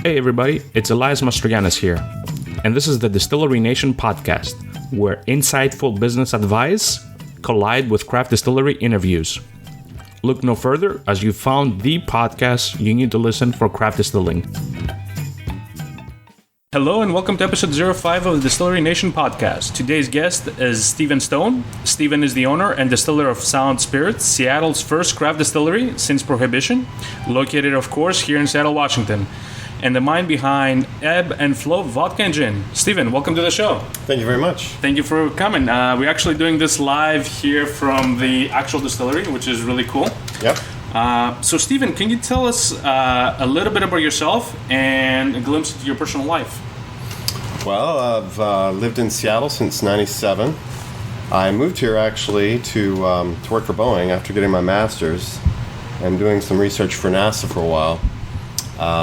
Hey everybody, it's Elias Mastrogiannis here, and this is the Distillery Nation podcast, where insightful business advice collide with craft distillery interviews. Look no further, as you found the podcast you need to listen for craft distilling. Hello and welcome to episode 05 of the Distillery Nation podcast. Today's guest is Stephen Stone. Stephen is the owner and distiller of Sound Spirits, Seattle's first craft distillery since Prohibition, located of course here in Seattle, Washington, and the mind behind Ebb and Flow Vodka and Gin. Stephen, welcome to the show. Thank you very much. Thank you for coming. We're actually doing this live here from the actual distillery, which is really cool. Yep. So Stephen, can you tell us a little bit about yourself and a glimpse into your personal life? Well, I've lived in Seattle since '97. I moved here actually to work for Boeing after getting my master's and doing some research for NASA for a while.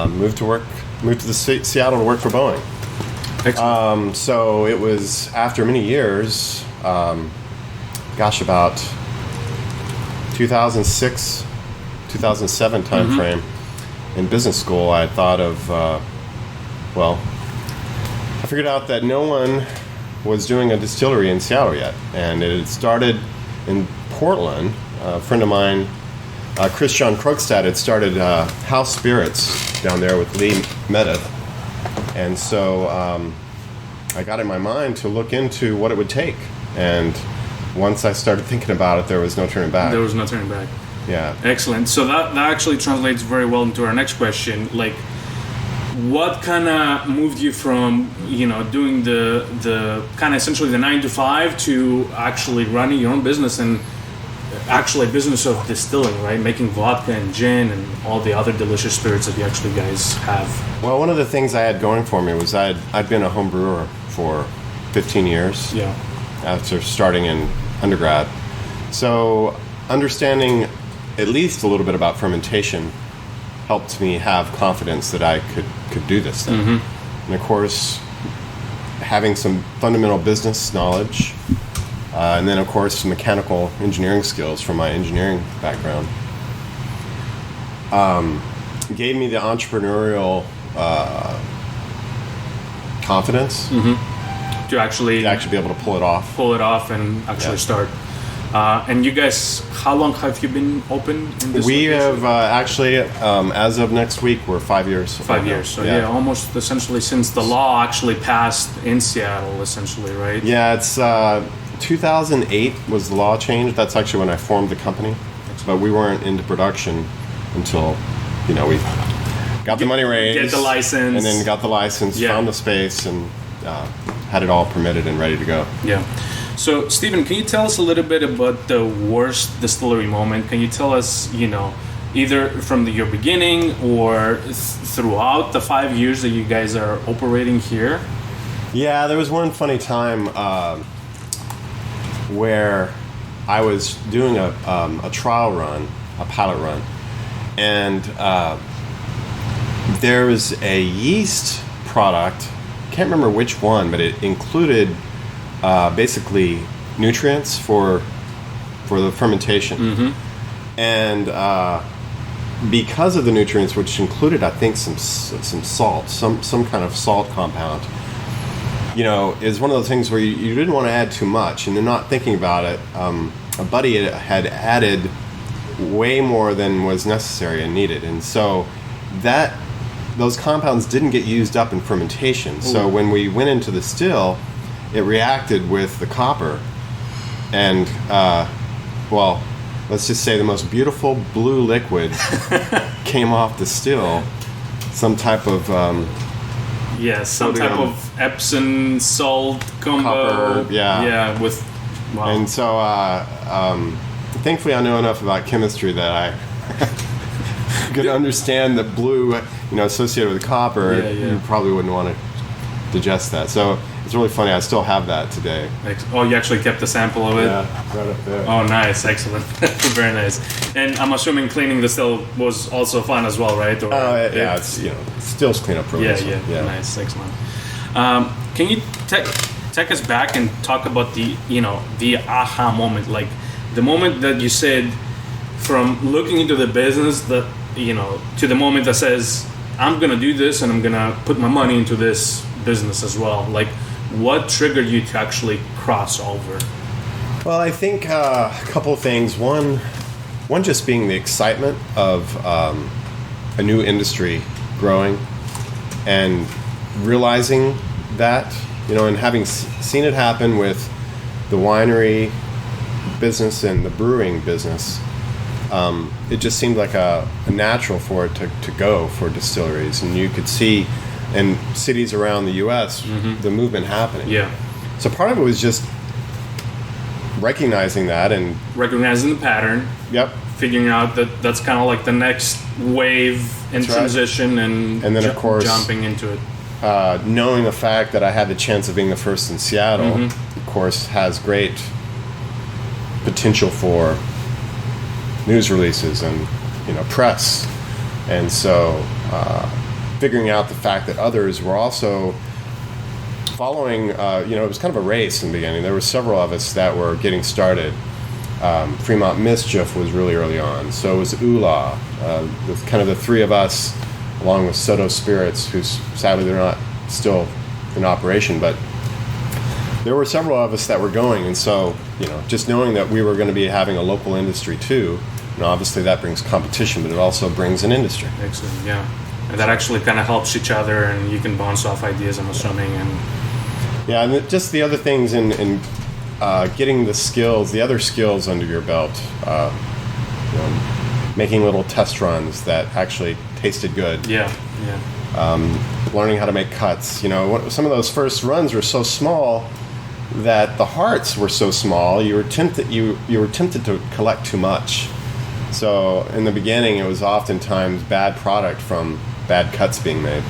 Moved to the Seattle to work for Boeing. Excellent. So it was after many years, about 2006, 2007 time frame in business school. I thought of, I figured out that no one was doing a distillery in Seattle yet, and it had started in Portland. A friend of mine, Chris John Krogstad, had started House Spirits down there with Lee Meadow, and so I got in my mind to look into what it would take, and once I started thinking about it, there was no turning back. There was no turning back. Yeah. Excellent. So that actually translates very well into our next question. Like, what kind of moved you from, doing the kind of essentially the 9 to 5 to actually running your own business and actually a business of distilling, right? Making vodka and gin and all the other delicious spirits that you actually guys have. Well, one of the things I had going for me was I'd been a home brewer for 15 years. Yeah. After starting in undergrad. So understanding at least a little bit about fermentation helped me have confidence that I could do this thing. And of course, having some fundamental business knowledge, and then of course mechanical engineering skills from my engineering background, gave me the entrepreneurial confidence To actually be able to pull it off and actually start. And you guys, how long have you been open in this We location? have actually, as of next week, we're 5 years. 5 years. So yeah, almost essentially since the law actually passed in Seattle, essentially, right? Yeah, it's 2008 was the law change. That's actually when I formed the company. But we weren't into production until, we got the money raised. Get the license. And then got the license, found the space, and had it all permitted and ready to go. Yeah. So, Stephen, can you tell us a little bit about the worst distillery moment? Can you tell us, either from your beginning or throughout the 5 years that you guys are operating here? Yeah, there was one funny time where I was doing a trial run, a pilot run, and there was a yeast product. Can't remember which one, but it included basically nutrients for the fermentation, and because of the nutrients, which included, I think, some salt, some kind of salt compound, is one of those things where you didn't want to add too much, and then not thinking about it, a buddy had added way more than was necessary and needed, and so those compounds didn't get used up in fermentation. So when we went into the still, it reacted with the copper, and let's just say the most beautiful blue liquid came off the still. Some type of some type of Epsom salt combo. Copper, with. Wow. And so, thankfully, I know enough about chemistry that I could understand that blue, associated with copper. You probably wouldn't want to digest that. So it's really funny. I still have that today. Oh, you actually kept a sample of it? Yeah, right up there. Oh, nice. Excellent. Very nice. And I'm assuming cleaning the still was also fun as well, right? It's stills clean up really well. Yeah. Nice. Excellent. Can you take us back and talk about the aha moment, like the moment that you said, from looking into the business, that to the moment that says, I'm gonna do this and I'm gonna put my money into this business as well? Like, what triggered you to actually cross over? Well, I think a couple of things. One just being the excitement of a new industry growing and realizing that, and having seen it happen with the winery business and the brewing business, it just seemed like a natural for it to go for distilleries. And you could see in cities around the U.S. the movement happening. Yeah. So part of it was just recognizing that and recognizing the pattern. Yep. Figuring out that that's kind of like the next wave in transition, and then of course jumping into it. Knowing the fact that I had the chance of being the first in Seattle, of course, has great potential for news releases and press, and so figuring out the fact that others were also following. It was kind of a race in the beginning. There were several of us that were getting started. Fremont Mischief was really early on. So was Ula, with kind of the three of us, along with Soto Spirits, who sadly they're not still in operation, but there were several of us that were going. And so, just knowing that we were going to be having a local industry too, obviously that brings competition, but it also brings an industry. Excellent, yeah. And that actually kind of helps each other, and you can bounce off ideas, I'm assuming. And just the other things in getting the other skills under your belt, making little test runs that actually tasted good. Yeah. Learning how to make cuts. Some of those first runs were so small that the hearts were so small. You were tempted to collect too much. So in the beginning, it was oftentimes bad product from bad cuts being made.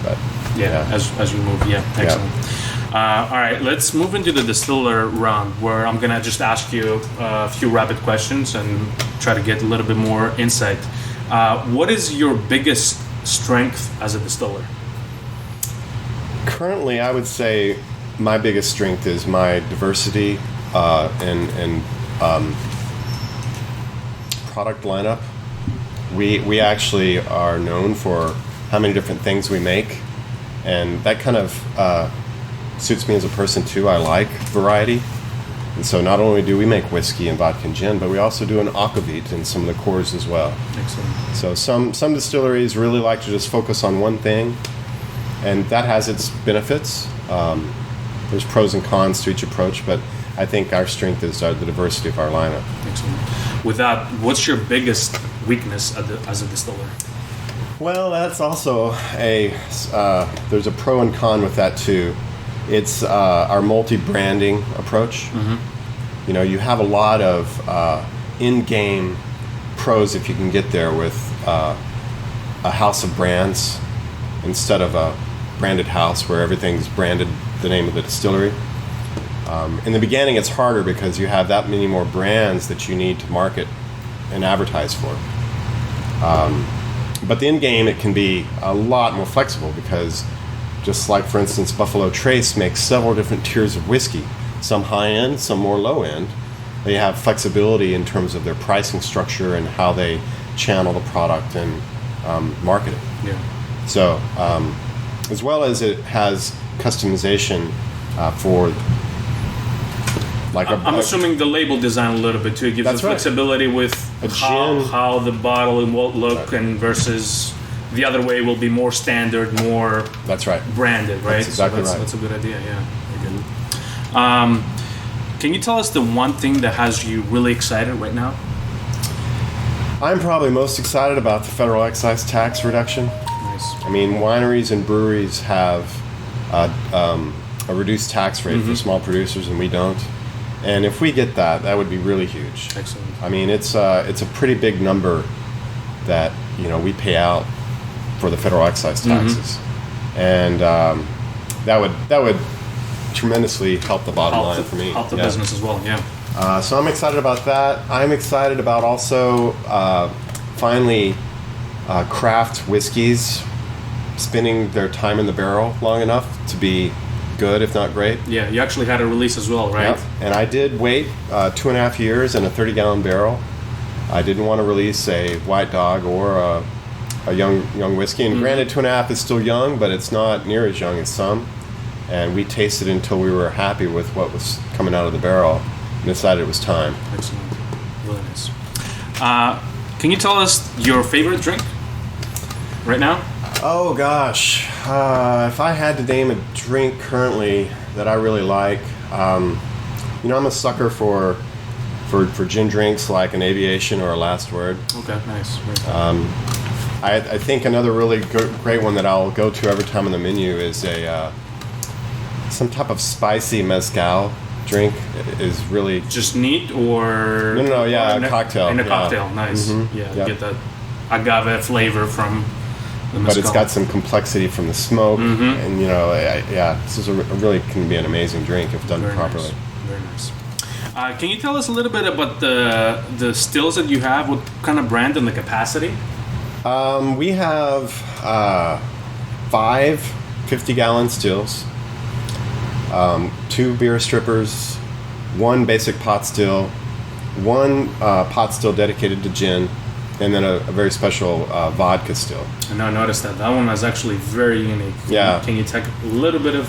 But as you move, excellent. All right, let's move into the distiller round, where I'm gonna just ask you a few rapid questions and try to get a little bit more insight. What is your biggest strength as a distiller? Currently, I would say my biggest strength is my diversity and product lineup. We actually are known for how many different things we make, and that kind of suits me as a person too. I like variety, and so not only do we make whiskey and vodka and gin, but we also do an aquavit and some of the cores as well. Excellent. So some distilleries really like to just focus on one thing, and that has its benefits. There's pros and cons to each approach, but I think our strength is the diversity of our lineup. Excellent. With that, what's your biggest weakness as a distiller? Well, that's also there's a pro and con with that too. It's our multi-branding approach. You have a lot of in-game pros if you can get there with a house of brands instead of a branded house where everything's branded the name of the distillery. In the beginning, it's harder because you have that many more brands that you need to market and advertise for. But the in-game, it can be a lot more flexible because just like, for instance, Buffalo Trace makes several different tiers of whiskey, some high-end, some more low-end. They have flexibility in terms of their pricing structure and how they channel the product and market it. Yeah. So, as well as it has customization for... I'm assuming the label design a little bit too. It gives us flexibility with how the bottle will look, and versus the other way will be more standard, more branded, right? That's exactly right. That's a good idea, yeah. Very good. Can you tell us the one thing that has you really excited right now? I'm probably most excited about the federal excise tax reduction. Nice. I mean, wineries and breweries have a reduced tax rate for small producers, and we don't. And if we get that, that would be really huge. Excellent. I mean, it's a pretty big number that we pay out for the federal excise taxes, and that would tremendously help the bottom line for me. Help the business as well. Yeah. So I'm excited about that. I'm excited about also finally craft whiskeys spending their time in the barrel long enough to be good, if not great. Yeah, you actually had a release as well, right? Yep. And I did wait 2.5 years in a 30-gallon barrel. I didn't want to release a White Dog or a a young whiskey. And granted, 2.5 is still young, but it's not near as young as some. And we tasted it until we were happy with what was coming out of the barrel and decided it was time. Excellent. Really nice. Can you tell us your favorite drink right now? Oh gosh, if I had to name a drink currently that I really like, I'm a sucker for gin drinks like an Aviation or a Last Word. Okay, nice. I think another really great one that I'll go to every time on the menu is some type of spicy mezcal drink. Is really just neat or no, yeah, a cocktail. In a cocktail, nice. Mm-hmm. Yeah, yep. You get that agave flavor from the mezcal. But it's got some complexity from the smoke, and this is really can be an amazing drink if done properly. Nice. Very nice. Can you tell us a little bit about the stills that you have? What kind of brand and the capacity? We have 5 50-gallon stills, 2 beer strippers, 1 basic pot still, 1 pot still dedicated to gin, and then a very special vodka still. And I noticed that one is actually very unique. Yeah. Can you take a little bit of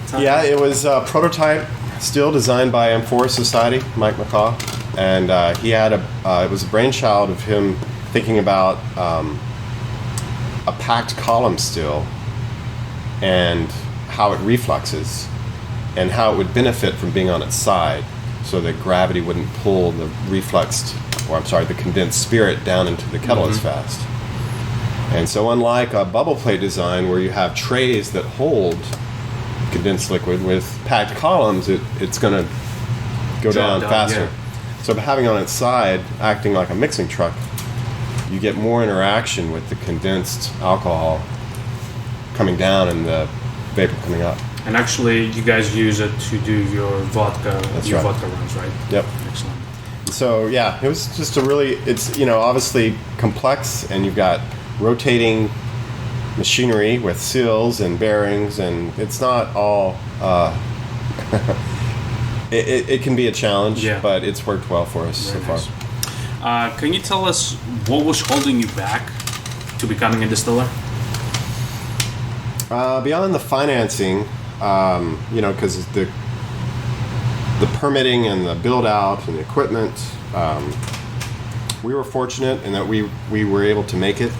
time? Yeah, it was a prototype still designed by Amphora Society, Mike McCaw, and he had it was a brainchild of him thinking about a packed column still and how it refluxes and how it would benefit from being on its side so that gravity wouldn't pull the the condensed spirit down into the kettle as fast. And so unlike a bubble plate design where you have trays that hold condensed liquid, with packed columns, it's going to go down faster. Yeah. So by having on its side, acting like a mixing truck, you get more interaction with the condensed alcohol coming down and the vapor coming up. And actually, you guys use it to do your vodka, vodka runs, right? Yep. Excellent. So yeah, it was just it's obviously complex, and you've got rotating machinery with seals and bearings, and it's not all it can be a challenge, but it's worked well for us so far. Can you tell us what was holding you back to becoming a distiller? Beyond the financing, because the permitting and the build out and the equipment, we were fortunate in that we were able to make it.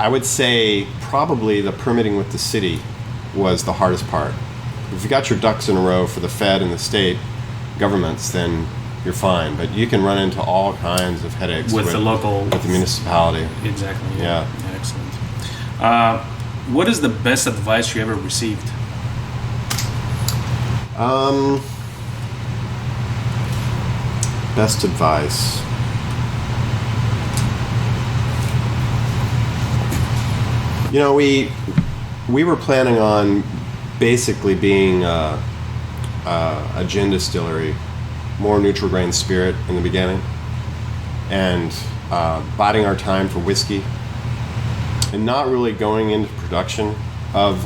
I would say probably the permitting with the city was the hardest part. If you got your ducks in a row for the Fed and the state governments, then you're fine. But you can run into all kinds of headaches with the municipality. Exactly. Yeah. Excellent. What is the best advice you ever received? Best advice. We were planning on basically being a gin distillery, more neutral grain spirit in the beginning, and biding our time for whiskey, and not really going into production of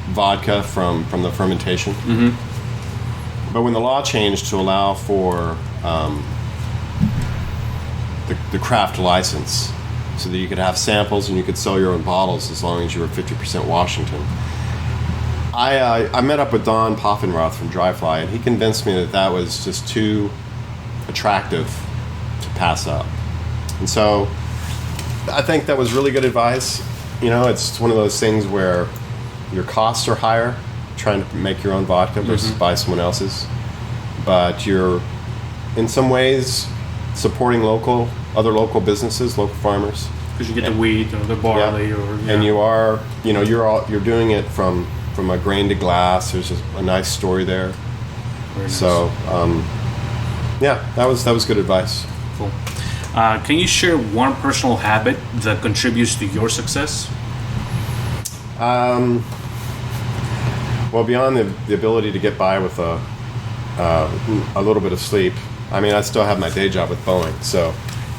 vodka from the fermentation. Mm-hmm. But when the law changed to allow for the craft license, so that you could have samples and you could sell your own bottles as long as you were 50% Washington, I met up with Don Poffenroth from Dryfly, and he convinced me that was just too attractive to pass up. And so I think that was really good advice. It's one of those things where your costs are higher trying to make your own vodka versus buy someone else's, but you're in some ways supporting other local businesses, local farmers, because you get the wheat or the barley, and you're doing it from a grain to glass. There's a nice story there. Very nice. So that was good advice. Cool. Can you share one personal habit that contributes to your success? Well, beyond the ability to get by with a little bit of sleep, I still have my day job with Boeing, so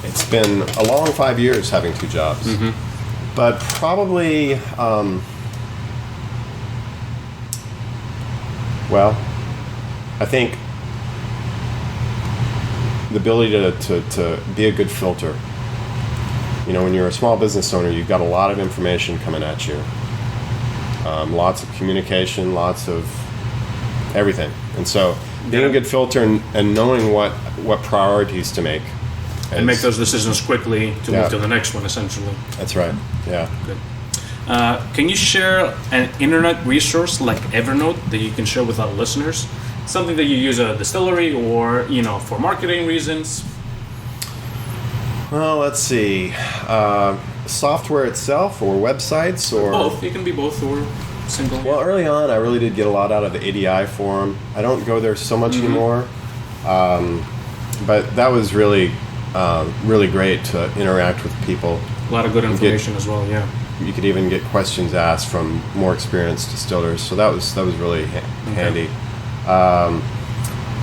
it's been a long 5 years having 2 jobs. Mm-hmm. But probably, I think the ability to be a good filter. You know, when you're a small business owner, you've got a lot of information coming at you. Lots of communication, lots of everything. And so being a good filter and knowing what priorities to make. And make those decisions quickly to move to the next one, essentially. That's right, yeah. Good. Can you share an internet resource like Evernote that you can share with our listeners? Something that you use at a distillery or, you know, for marketing reasons? Well, let's see. Software itself or websites or... Both. It can be both or single. Well, early on, I really did get a lot out of the ADI forum. I don't go there so much anymore. But that was really, really great to interact with people. A lot of good information as well, yeah. You could even get questions asked from more experienced distillers. So that was really handy.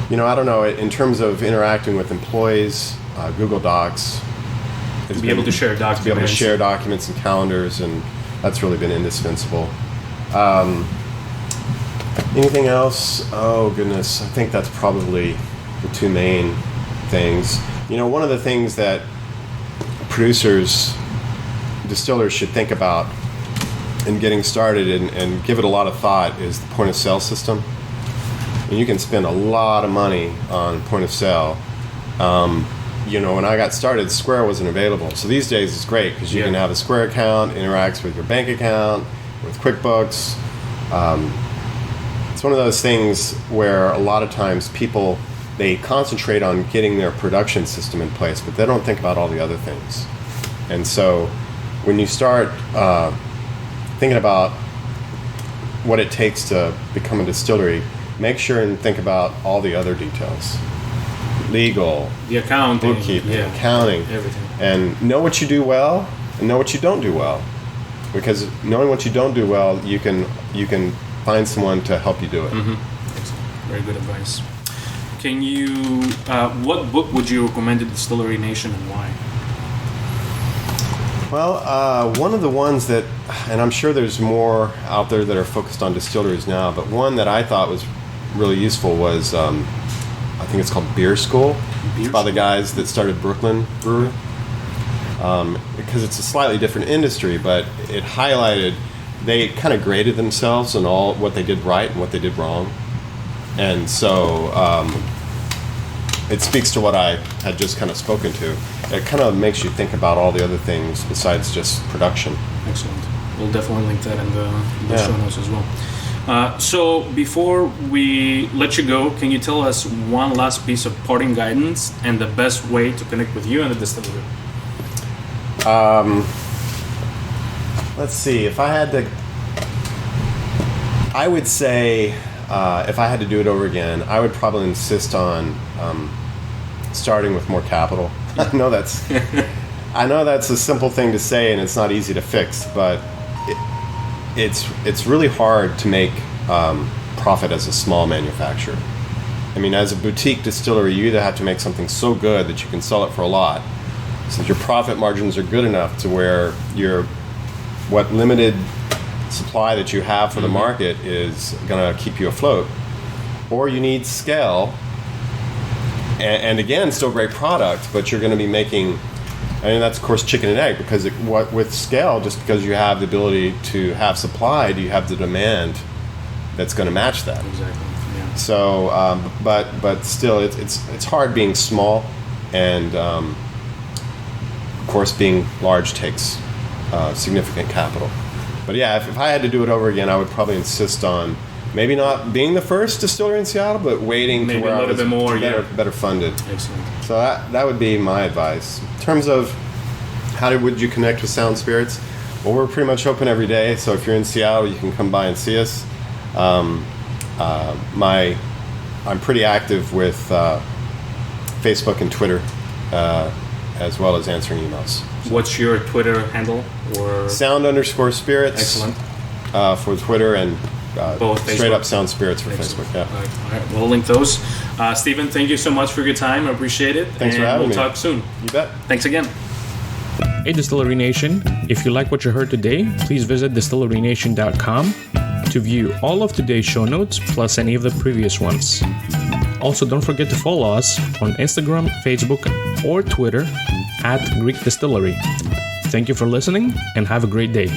You know, I don't know. In terms of interacting with employees, Google Docs... To be able to share documents. To be able to share documents and calendars, and that's really been indispensable. Anything else? Oh, goodness. I think that's probably the two main things. You know, one of the things that distillers should think about in getting started and give it a lot of thought is the point of sale system. And you can spend a lot of money on point of sale. You know, when I got started, Square wasn't available. So these days it's great because you can have a Square account, interacts with your bank account, with QuickBooks. It's one of those things where a lot of times people, they concentrate on getting their production system in place, but they don't think about all the other things. And so when you start thinking about what it takes to become a distillery, make sure and think about all the other details. Legal, the accounting, bookkeeping, accounting, everything, and know what you do well and know what you don't do well, because knowing what you don't do well, you can find someone to help you do it. Very good advice. Can you? What book would you recommend to Distillery Nation and why? Well, one of the ones that, and I'm sure there's more out there that are focused on distilleries now, but one that I thought was really useful was. I think it's called Beer School. It's by the guys that started Brooklyn Brewery. Because it's a slightly different industry, but it highlighted, they kind of graded themselves on all what they did right and what they did wrong. And so it speaks to what I had just kind of spoken to. It kind of makes you think about all the other things besides just production. Excellent. We'll definitely link that in the show notes as well. So before we let you go, can you tell us one last piece of parting guidance and the best way to connect with you and the distillery? Let's see. If I had to, I would say if I had to do it over again, I would probably insist on starting with more capital. I know that's a simple thing to say and it's not easy to fix, but it's really hard to make profit as a small manufacturer. I mean, as a boutique distillery, you either have to make something so good that you can sell it for a lot, so that your profit margins are good enough to where what limited supply that you have for the market is going to keep you afloat, or you need scale, and again, still great product, but you're going to be making. I mean, that's, of course, chicken and egg, because with scale, just because you have the ability to have supply, do you have the demand that's going to match that? Exactly, yeah. So, but still, it's hard being small, and, of course, being large takes significant capital. But yeah, if I had to do it over again, I would probably insist on maybe not being the first distillery in Seattle, but waiting maybe to where a little bit more, better funded. Excellent. So that would be my advice. In terms of would you connect with Sound Spirits? Well, we're pretty much open every day. So if you're in Seattle, you can come by and see us. I'm pretty active with Facebook and Twitter, as well as answering emails. What's your Twitter handle? Or Sound_Spirits. Excellent. For Twitter, and both straight Facebook. up Sound Spirits for Facebook. Yeah. All right. We'll link those. Stephen, thank you so much for your time. I appreciate it. Thanks for having me. We'll talk soon. You bet. Thanks again. Hey, Distillery Nation. If you like what you heard today, please visit distillerynation.com to view all of today's show notes plus any of the previous ones. Also, don't forget to follow us on Instagram, Facebook, or Twitter at Greek Distillery. Thank you for listening and have a great day.